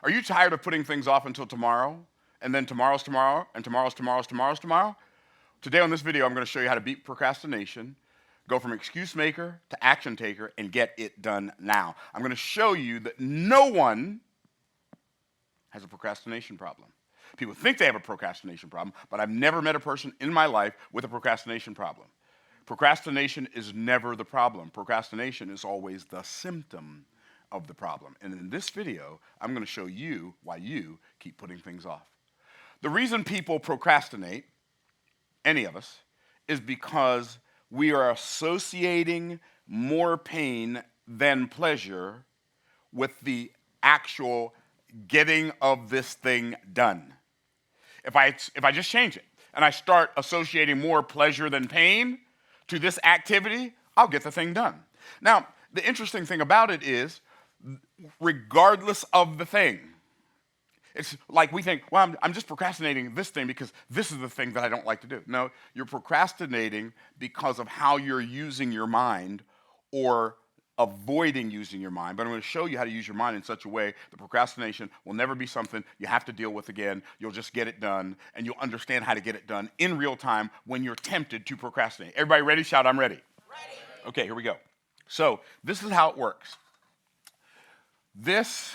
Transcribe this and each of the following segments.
Are you tired of putting things off until tomorrow? And then tomorrow's tomorrow, and tomorrow's tomorrow? Today on this video, I'm going to show you how to beat procrastination, go from excuse maker to action taker, and get it done now. I'm going to show you that no one has a procrastination problem. People think they have a procrastination problem, but I've never met a person in my life with a procrastination problem. Procrastination is never the problem. Procrastination is always the symptom of the problem. And in this video, I'm going to show you why you keep putting things off. The reason people procrastinate, any of us, is because we are associating more pain than pleasure with the actual getting of this thing done. If I just change it and I start associating more pleasure than pain to this activity, I'll get the thing done. Now, the interesting thing about it is, regardless of the thing, it's like we think, well, I'm just procrastinating this thing because this is the thing that I don't like to do. No, you're procrastinating because of how you're using your mind or avoiding using your mind. But I'm going to show you how to use your mind in such a way that procrastination will never be something you have to deal with again. You'll just get it done, and you'll understand how to get it done in real time when you're tempted to procrastinate. Everybody ready? Shout, I'm ready. Ready. Okay, here we go. So this is how it works. This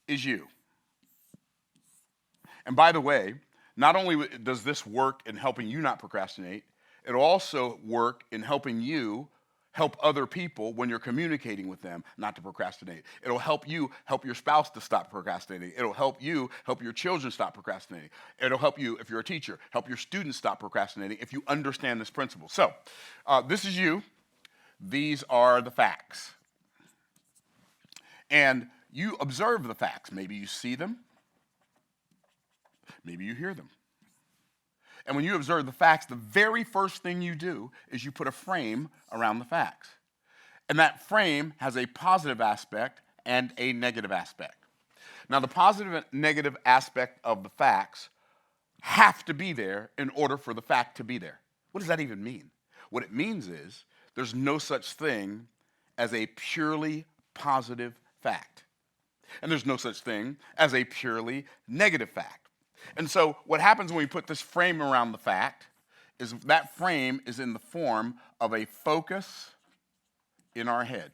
is you. And by the way, not only does this work in helping you not procrastinate, it'll also work in helping you help other people when you're communicating with them not to procrastinate. It'll help you help your spouse to stop procrastinating. It'll help you help your children stop procrastinating. It'll help you, if you're a teacher, help your students stop procrastinating if you understand this principle. So, this is you. These are the facts. And you observe the facts. Maybe you see them. Maybe you hear them. And when you observe the facts, the very first thing you do is you put a frame around the facts. And that frame has a positive aspect and a negative aspect. Now, the positive and negative aspect of the facts have to be there in order for the fact to be there. What does that even mean? What it means is there's no such thing as a purely positive fact. And there's no such thing as a purely negative fact. And so what happens when we put this frame around the fact is that frame is in the form of a focus in our head.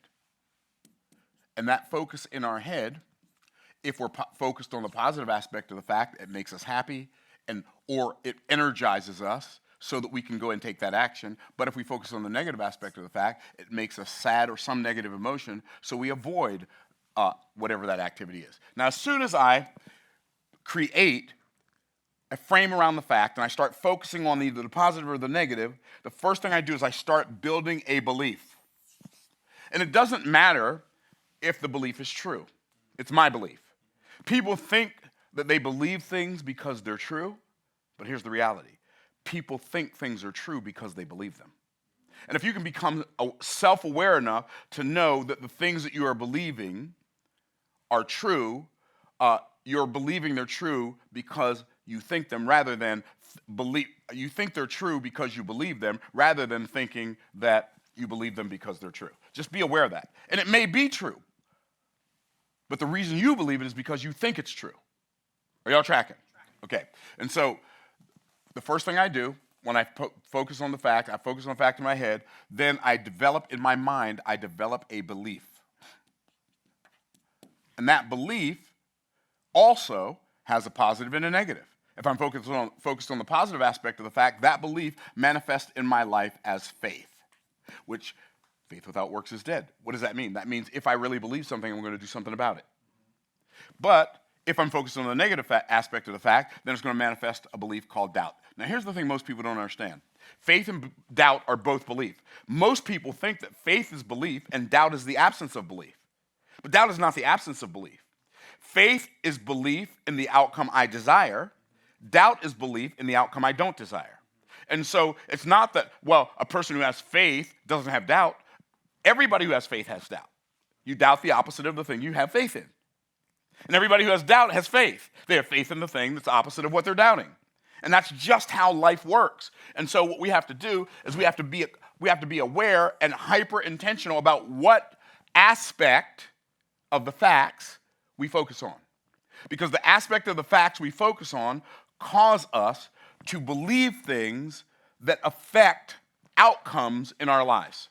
And that focus in our head, if we're focused on the positive aspect of the fact, it makes us happy or it energizes us so that we can go and take that action. But if we focus on the negative aspect of the fact, it makes us sad or some negative emotion, so we avoid whatever that activity is. Now, as soon as I create a frame around the fact and I start focusing on either the positive or the negative, the first thing I do is I start building a belief. And it doesn't matter if the belief is true. It's my belief. People think that they believe things because they're true, but here's the reality. People think things are true because they believe them. And if you can become self-aware enough to know that the things that you are believing are true, you're believing they're true because you think them rather than you think they're true because you believe them rather than thinking that you believe them because they're true. Just be aware of that. And it may be true, but the reason you believe it is because you think it's true. Are y'all tracking? Okay. And so the first thing I do when I focus on the fact, I focus on the fact in my head, then I develop in my mind, I develop a belief. And that belief also has a positive and a negative. If I'm focused on the positive aspect of the fact, that belief manifests in my life as faith, which faith without works is dead. What does that mean? That means if I really believe something, I'm going to do something about it. But if I'm focused on the negative aspect of the fact, then it's going to manifest a belief called doubt. Now, here's the thing most people don't understand. Faith and doubt are both belief. Most people think that faith is belief and doubt is the absence of belief. But doubt is not the absence of belief. Faith is belief in the outcome I desire. Doubt is belief in the outcome I don't desire. And so it's not that, well, a person who has faith doesn't have doubt. Everybody who has faith has doubt. You doubt the opposite of the thing you have faith in. And everybody who has doubt has faith. They have faith in the thing that's opposite of what they're doubting. And that's just how life works. And so what we have to do is we have to be aware and hyper intentional about what aspect of the facts we focus on. Because the aspect of the facts we focus on cause us to believe things that affect outcomes in our lives.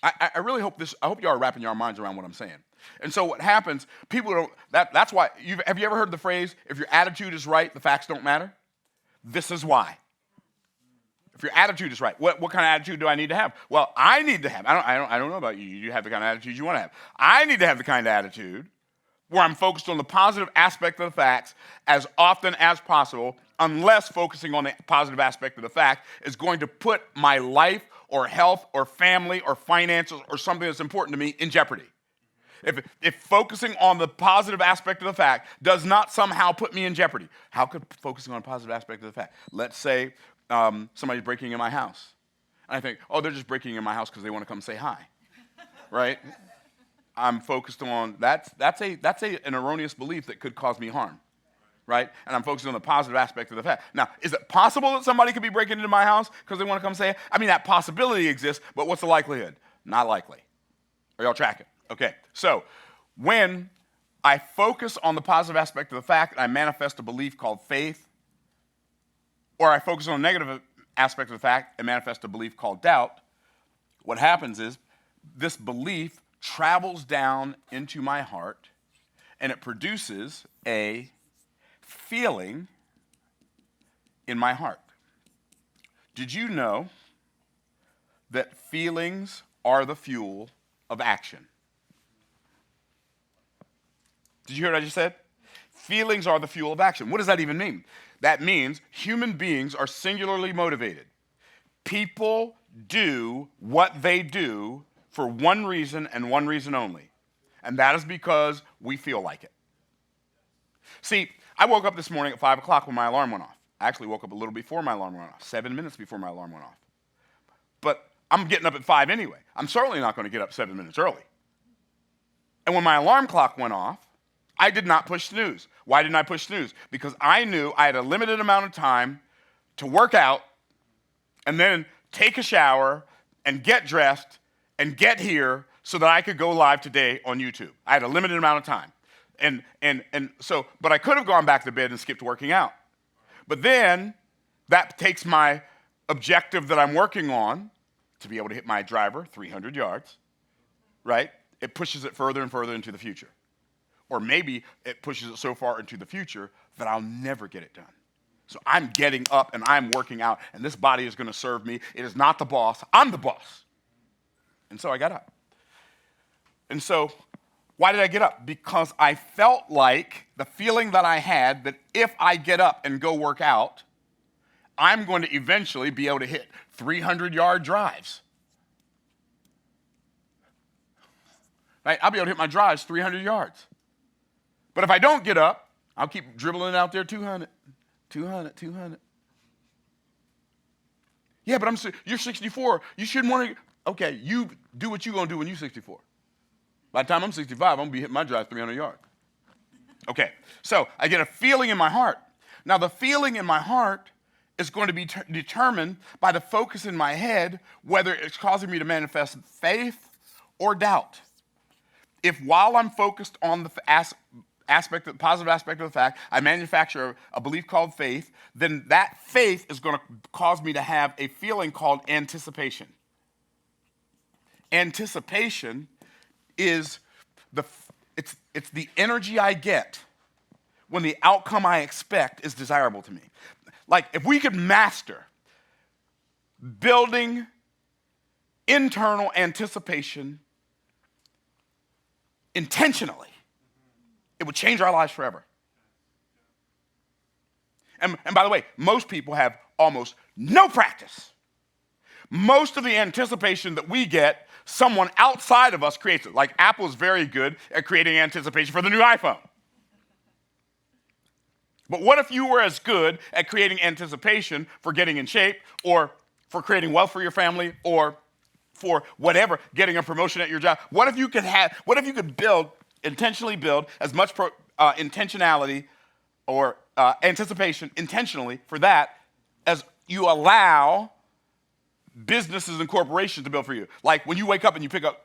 I really hope I hope you are wrapping your minds around what I'm saying. And so what happens, people don't, that's why, have you ever heard the phrase, if your attitude is right, the facts don't matter? This is why. If your attitude is right, what kind of attitude do I need to have? Well, I need to have, I don't know about you, you have the kind of attitude you want to have. I need to have the kind of attitude where I'm focused on the positive aspect of the facts as often as possible, unless focusing on the positive aspect of the fact is going to put my life or health or family or finances or something that's important to me in jeopardy. If focusing on the positive aspect of the fact does not somehow put me in jeopardy, how could focusing on a positive aspect of the fact? Let's say somebody's breaking in my house. And I think, oh, they're just breaking in my house because they want to come say hi, right? I'm focused on, that's an erroneous belief that could cause me harm, right? And I'm focused on the positive aspect of the fact. Now, is it possible that somebody could be breaking into my house because they want to come say, I mean, that possibility exists, but what's the likelihood? Not likely. Are y'all tracking? Okay, so when I focus on the positive aspect of the fact, I manifest a belief called faith, or I focus on the negative aspect of the fact and manifest a belief called doubt, what happens is this belief travels down into my heart and it produces a feeling in my heart. Did you know that feelings are the fuel of action? Did you hear what I just said? Feelings are the fuel of action. What does that even mean? That means human beings are singularly motivated. People do what they do for one reason and one reason only, and that is because we feel like it. See, I woke up this morning at 5 o'clock when my alarm went off. I actually woke up a little before my alarm went off, 7 minutes before my alarm went off. But I'm getting up at 5 anyway. I'm certainly not going to get up 7 minutes early. And when my alarm clock went off, I did not push snooze. Why didn't I push snooze? Because I knew I had a limited amount of time to work out and then take a shower and get dressed and get here so that I could go live today on YouTube. I had a limited amount of time. But I could have gone back to bed and skipped working out. But then that takes my objective that I'm working on to be able to hit my driver 300 yards, right? It pushes it further and further into the future. Or maybe it pushes it so far into the future that I'll never get it done. So I'm getting up and I'm working out, and this body is going to serve me. It is not the boss. I'm the boss. And so I got up. And so why did I get up? Because I felt like the feeling that I had that if I get up and go work out, I'm going to eventually be able to hit 300-yard drives. Right? I'll be able to hit my drives 300 yards. But if I don't get up, I'll keep dribbling out there 200, 200, 200. Yeah, but you're 64. You shouldn't want to. Okay, you do what you're going to do when you're 64. By the time I'm 65, I'm going to be hitting my drive 300 yards. Okay, so I get a feeling in my heart. Now, the feeling in my heart is going to be determined by the focus in my head, whether it's causing me to manifest faith or doubt. If while I'm focused on the positive aspect of the fact, I manufacture a belief called faith, then that faith is going to cause me to have a feeling called anticipation. Anticipation is it's the energy I get when the outcome I expect is desirable to me. Like if we could master building internal anticipation intentionally, it would change our lives forever. And by the way, most people have almost no practice. Most of the anticipation that we get, someone outside of us creates it. Like Apple is very good at creating anticipation for the new iPhone. But what if you were as good at creating anticipation for getting in shape or for creating wealth for your family or for whatever, getting a promotion at your job? What if you could intentionally build as much intentionality or anticipation intentionally for that as you allow businesses and corporations to build for you? Like when you wake up and you pick up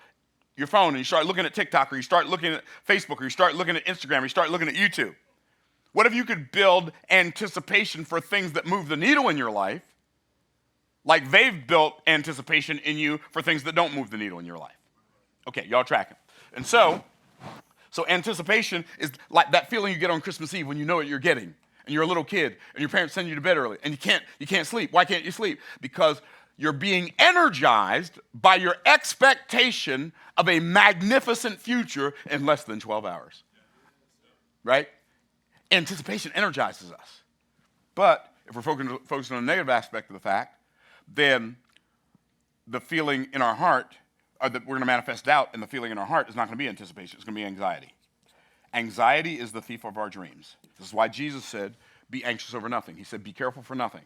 your phone and you start looking at TikTok or you start looking at Facebook or you start looking at Instagram or you start looking at YouTube. What if you could build anticipation for things that move the needle in your life, like they've built anticipation in you for things that don't move the needle in your life? Okay, y'all tracking. And so anticipation is like that feeling you get on Christmas Eve when you know what you're getting, and you're a little kid, and your parents send you to bed early, and you can't sleep. Why can't you sleep? Because you're being energized by your expectation of a magnificent future in less than 12 hours. Right? Anticipation energizes us. But if we're focusing on the negative aspect of the fact, then the feeling in our heart, or that we're going to manifest doubt, and the feeling in our heart is not going to be anticipation. It's going to be anxiety. Anxiety is the thief of our dreams. This is why Jesus said, be anxious over nothing. He said, be careful for nothing.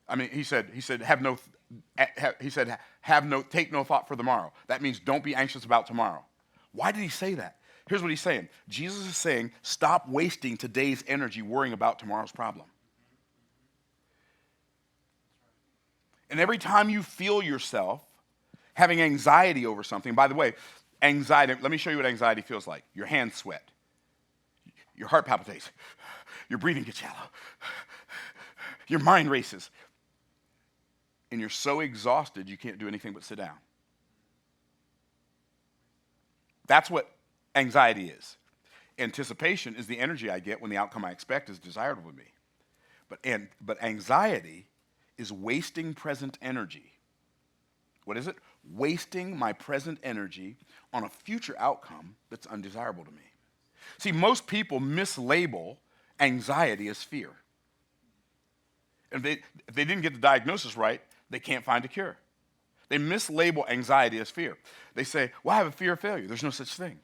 I mean, he said, take no thought for the morrow. That means don't be anxious about tomorrow. Why did he say that? Here's what he's saying. Jesus is saying, stop wasting today's energy worrying about tomorrow's problem. And every time you feel yourself having anxiety over something, by the way, anxiety, let me show you what anxiety feels like. Your hands sweat. Your heart palpitates. Your breathing gets shallow. Your mind races. And you're so exhausted you can't do anything but sit down. That's what anxiety is. Anticipation is the energy I get when the outcome I expect is desirable to me. But anxiety is wasting present energy. What is it? Wasting my present energy on a future outcome that's undesirable to me. See, most people mislabel anxiety as fear. And if they didn't get the diagnosis right, they can't find a cure. They mislabel anxiety as fear. They say, well, I have a fear of failure. There's no such thing.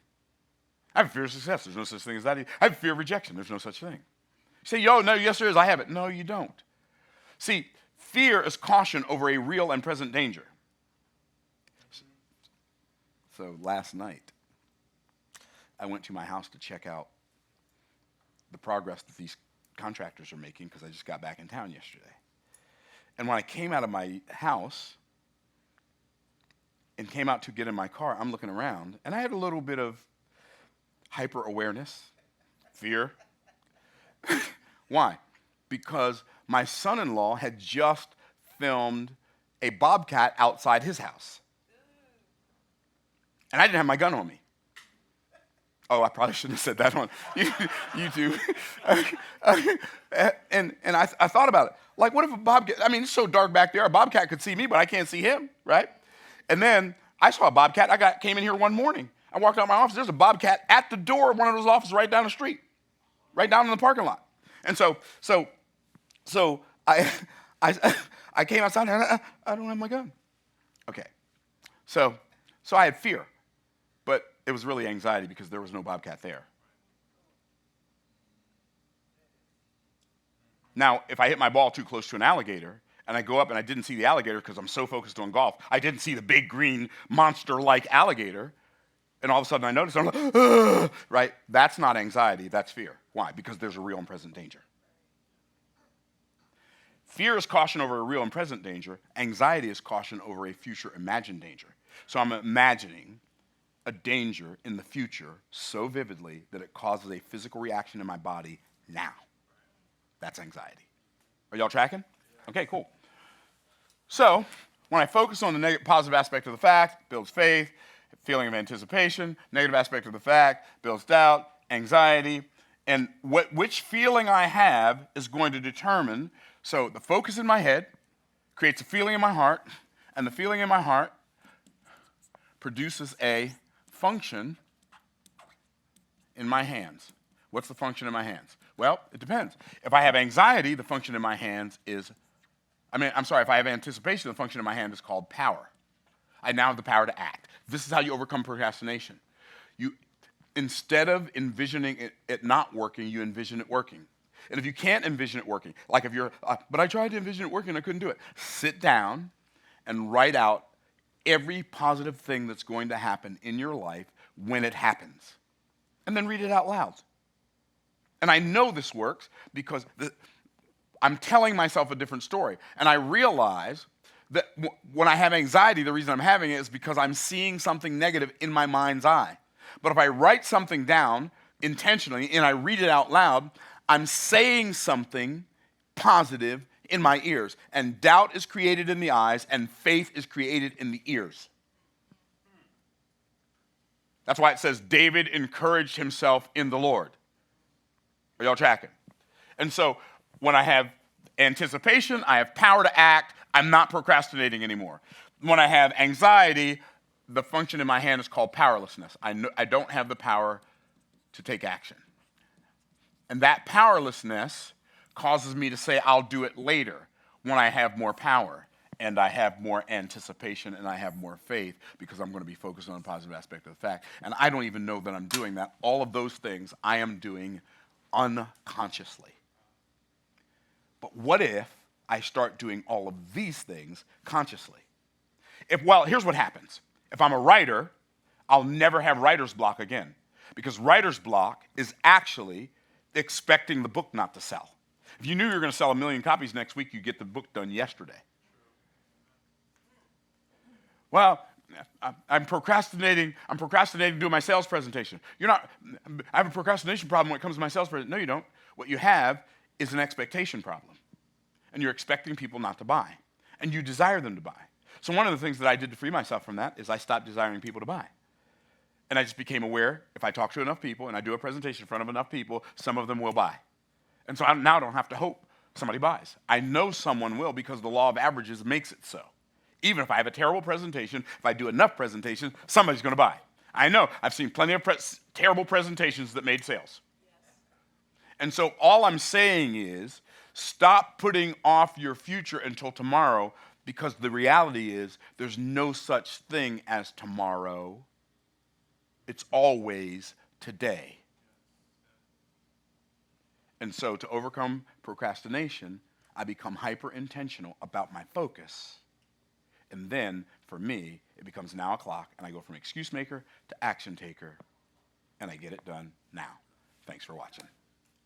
I have a fear of success. There's no such thing as that. I have a fear of rejection. There's no such thing. You say, yes, there is. I have it. No, you don't. See, fear is caution over a real and present danger. So last night, I went to my house to check out the progress that these contractors are making because I just got back in town yesterday. And when I came out of my house and came out to get in my car, I'm looking around, and I had a little bit of hyper-awareness, fear. Why? Because my son-in-law had just filmed a bobcat outside his house. And I didn't have my gun on me. Oh, I probably shouldn't have said that on YouTube. And I thought about it. Like, what if a bobcat, it's so dark back there, a bobcat could see me, but I can't see him, right? And then I saw a bobcat. Came in here one morning. I walked out of my office. There's a bobcat at the door of one of those offices right down the street, right down in the parking lot. And so I came outside and I don't have my gun. Okay. So I had fear, but it was really anxiety because there was no bobcat there. Now, if I hit my ball too close to an alligator and I go up and I didn't see the alligator because I'm so focused on golf, I didn't see the big green monster-like alligator, and all of a sudden I notice, I'm like, ugh, right? That's not anxiety, that's fear. Why? Because there's a real and present danger. Fear is caution over a real and present danger. Anxiety is caution over a future imagined danger. So I'm imagining a danger in the future so vividly that it causes a physical reaction in my body now. That's anxiety. Are y'all tracking? Okay, cool. So when I focus on the positive aspect of the fact, builds faith, feeling of anticipation. Negative aspect of the fact builds doubt, anxiety, and which feeling I have is going to determine. So the focus in my head creates a feeling in my heart, and the feeling in my heart produces a function in my hands. What's the function in my hands? Well, it depends. If I have anxiety, the function in my hands is, if I have anticipation, the function in my hand is called power. I now have the power to act. This is how you overcome procrastination. Instead of envisioning it not working, you envision it working. And if you can't envision it working, like if you're, but I tried to envision it working, I couldn't do it. Sit down and write out every positive thing that's going to happen in your life when it happens. And then read it out loud. And I know this works because I'm telling myself a different story. And I realize that when I have anxiety, the reason I'm having it is because I'm seeing something negative in my mind's eye. But if I write something down intentionally and I read it out loud, I'm saying something positive in my ears. And doubt is created in the eyes, and faith is created in the ears. That's why it says David encouraged himself in the Lord. Are y'all tracking? And so when I have anticipation, I have power to act, I'm not procrastinating anymore. When I have anxiety, the function in my hand is called powerlessness. I don't have the power to take action. And that powerlessness causes me to say I'll do it later when I have more power and I have more anticipation and I have more faith because I'm going to be focused on a positive aspect of the fact. And I don't even know that I'm doing that. All of those things I am doing unconsciously. But what if I start doing all of these things consciously? Here's what happens. If I'm a writer, I'll never have writer's block again. Because writer's block is actually expecting the book not to sell. If you knew you were going to sell 1 million copies next week, you get the book done yesterday. Well, I'm procrastinating doing my sales presentation. I have a procrastination problem when it comes to my sales presentation. No, you don't. What you have is an expectation problem. And you're expecting people not to buy. And you desire them to buy. So one of the things that I did to free myself from that is I stopped desiring people to buy. And I just became aware, if I talk to enough people and I do a presentation in front of enough people, some of them will buy. And so I now don't have to hope somebody buys. I know someone will because the law of averages makes it so. Even if I have a terrible presentation, if I do enough presentations, somebody's going to buy. I know. I've seen plenty of terrible presentations that made sales. Yes. And so all I'm saying is stop putting off your future until tomorrow because the reality is there's no such thing as tomorrow. It's always today. And so to overcome procrastination, I become hyper-intentional about my focus. And then, for me, it becomes now o'clock, and I go from excuse maker to action taker, and I get it done now. Thanks for watching.